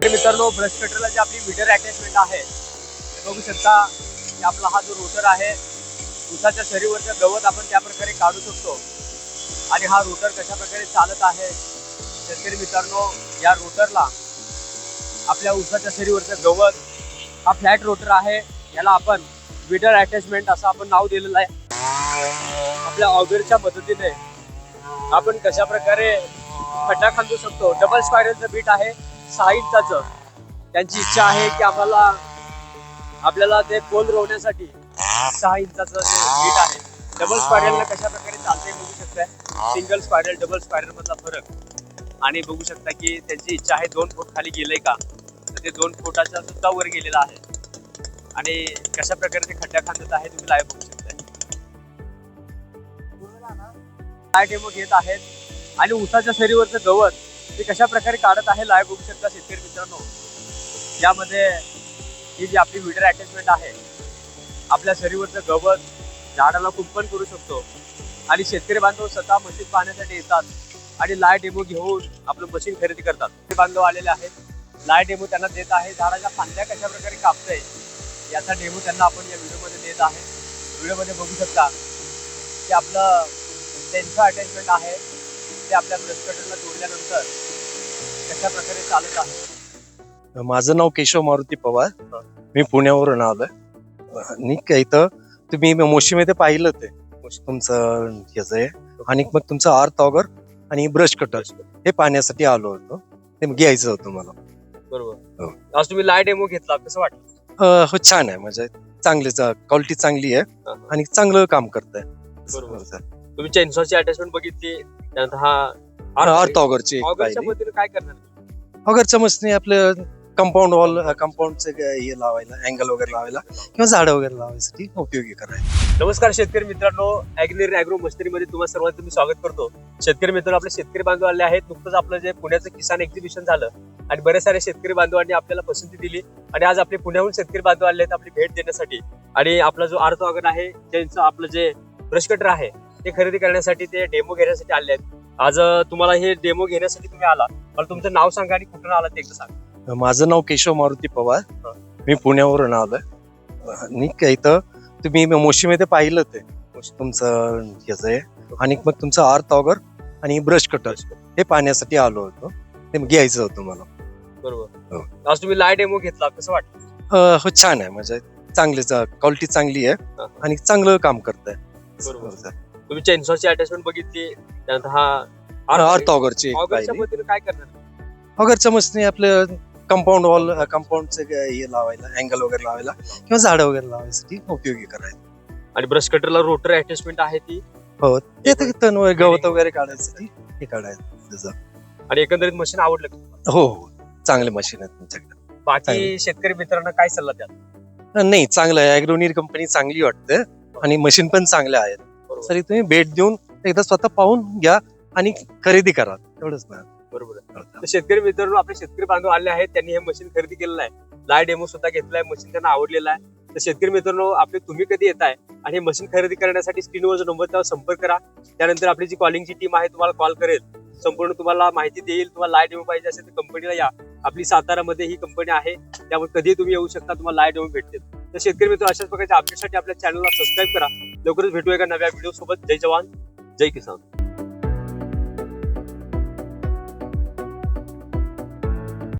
मित्रांनो, ब्रश कटरला जी आपली metre attachment आहे ते बघू शकता की आपला हा जो रोटर आहे, ऊसाच्या शरीवरचं गवत आपण त्या प्रकारे काढू शकतो. आणि हा रोटर कशा प्रकारे चालत आहे शेतकरी मित्रांनो, या रोटरला आपल्या ऊसाच्या शरीवरचं गवत, हा फ्लॅट रोटर आहे, याला आपण मीटर अटॅचमेंट असं आपण नाव दिलेलं आहे. आपल्या ऑगरच्या मदतीने आपण कशा प्रकारे खड्डा खांदू शकतो. डबल स्पायरलचं बीट आहे 6 इंचाचं. त्यांची इच्छा आहे की आपल्याला ते पोल रोवण्यासाठी 6 इंचाचं बीट आहे. डबल स्पायरलला कशा प्रकारे चालते बघू शकताय. सिंगल स्पायरल डबल स्पायरल मधला फरक. आणि बघू शकता की त्यांची इच्छा आहे 2 फूट खाली गेलंय का, तर ते 2 फुटाच्या सुद्धा वर गेलेलं आहे. आणि कशा प्रकारे ते खड्डा खांदत आहे तुम्ही लाईव्ह बघू शकताय. काय डेमो घेत आहेत आणि ऊसाच्या शरीवरचं गवत ते कशा प्रकारे काढत आहे लाईव्ह बघू शकता शेतकरी मित्रांनो. यामध्ये ही जी आपली मीटर अटॅचमेंट आहे, आपल्या शरीवरचं गवत झाडाला कुंपण करू शकतो. आणि शेतकरी बांधव स्वतः मशीन पाहण्यासाठी येतात आणि लाय डेमो घेऊन आपलं मशीन खरेदी करतात. शेतकरी बांधव आलेले आहेत, लाय डेमो त्यांना देत आहे. झाडाच्या फांद्या कशा प्रकारे कापतंय याचा डेमो त्यांना आपण या व्हिडिओमध्ये देत आहे. व्हिडिओमध्ये बघू शकता की आपलं सेन्सर अटॅचमेंट आहे ते आपल्या ब्रश कटरला जोडल्यानंतर कशा प्रकारे चालत आहे. माझं नाव केशव मारुती पवार. मी पुण्यावरून आलोय. आणि काय इथं तुम्ही मोशीमध्ये पाहिलं ते तुमचं ह्याचं आहे. आणि मग तुमचं आर्थ ऑगर आणि ब्रश कटर हे पाहण्यासाठी आलो होतो. ते घ्यायचं होतं मला. बरोबर. आज तुम्ही लाय डेमो घेतला, कसं वाटलं? हो, छान आहे. म्हणजे चांगली क्वालिटी चांगली आहे आणि चांगलं काम करतंय. बरोबर. तुम्ही चेनसॉची अटॅचमेंट बघितली, त्यानंतर हा आर्थ ऑगरची ऑगरच्या पद्धतीने काय करणार? ऑगरच्या मशीन आपलं कंपाऊंड वॉल कंपाऊंडचे हे लावायला, अँगल वगैरे लावायला किंवा झाडं वगैरे लावायसाठी उपयोगी करायला. नमस्कार शेतकरी मित्रांनो, ॲग्नेरी ॲग्रो मशिनरीमध्ये तुम्हाला सर्वांचं मी स्वागत करतो. शेतकरी मित्रांनो, आपले शेतकरी बांधव आले आहेत. नुकतंच आपलं जे पुण्याचं किसान एक्झिबिशन झालं आणि बरेच सारे शेतकरी बांधवांनी आपल्याला पसंती दिली. आणि आज आपले पुण्याहून शेतकरी बांधव आले आहेत आपली भेट देण्यासाठी. आणि आपला जो आर्थ ऑगर आहे, त्यांचं आपलं जे ब्रश कटर आहे ते खरेदी करण्यासाठी, ते डेमो घेण्यासाठी आले आहेत. आज तुम्हाला हे डेमो घेण्यासाठी तुम्ही आला, मला तुमचं नाव सांगा आणि कुठून आला ते एकदा सांगा. माझं नाव केशव मारुती पवार. मी पुण्यावरून आलोय. आणि काय इथं तुम्ही मोशीमध्ये पाहिलं ते तुमचं ह्याचं आहे. आणि मग तुमचं आर्थ ऑगर आणि ब्रश कटर हे पाहण्यासाठी आलो होतो. ते घ्यायचं होतं मला. बरोबर. आज तुम्ही लाय डेमो घेतला, कसं वाटलं? हो, छान आहे. म्हणजे चांगली क्वालिटी चांगली आहे आणि चांगलं काम करतंय. बरोबर. तुम्ही चेनसॉची अटॅचमेंट बघितली, त्यानंतर हा आर्थ ऑगरची ऑगरच्या पद्धतीने काय करणार? ऑगरच्या मशीन आपलं कंपाऊंड वॉल कंपाऊंडचे हे लावायला, अँगल वगैरे लावायला किंवा झाडं वगैरे लावायसाठी उपयोगी करायला. आणि ब्रश कटरला रोटर अटॅचमेंट आहे ती. हो, ते तण गवत वगैरे काढायसाठी हे काढायचं. आणि एकंदरीत मशीन आवडलं का? हो, चांगले मशीन आहेत तुमच्याकडे. बाकी शेतकरी मित्रांना काय सल्ला द्याल? नाही, चांगलं आहे. ॲग्रोनीर कंपनी चांगली वाटते आणि मशीन पण चांगल्या आहेत. तरी तुम्ही भेट देऊन एकदा स्वतः पाहून घ्या आणि खरेदी करा, एवढंच ना. बरोबर. तर शेतकरी मित्रांनो, आपले शेतकरी बांधव आले आहेत, त्यांनी हे मशीन खरेदी केलेलं आहे. लाय डेमो सुद्धा घेतलाय, मशीन त्यांना आवडलेलं आहे. तर शेतकरी मित्रांनो, आपले तुम्ही कधी येताय आणि हे मशीन खरेदी करण्यासाठी स्क्रीनवर जो नंबर त्यावर संपर्क करा. त्यानंतर आपली जी कॉलिंगची टीम आहे तुम्हाला कॉल करेल, संपूर्ण तुम्हाला माहिती देईल. तुम्हाला लाय डेमो पाहिजे असेल तर कंपनीला या. आपली सातारामध्ये ही कंपनी आहे, त्यामुळे कधी तुम्ही येऊ शकता, तुम्हाला लाय डेमो भेटतील. तर शेतकरी मित्र, अशाच प्रकारच्या अपडेटसाठी आपल्या चॅनलला सबस्क्राईब करा. लवकरच भेटूया एका नव्या व्हिडिओ सोबत. जय जवान, जय किसान.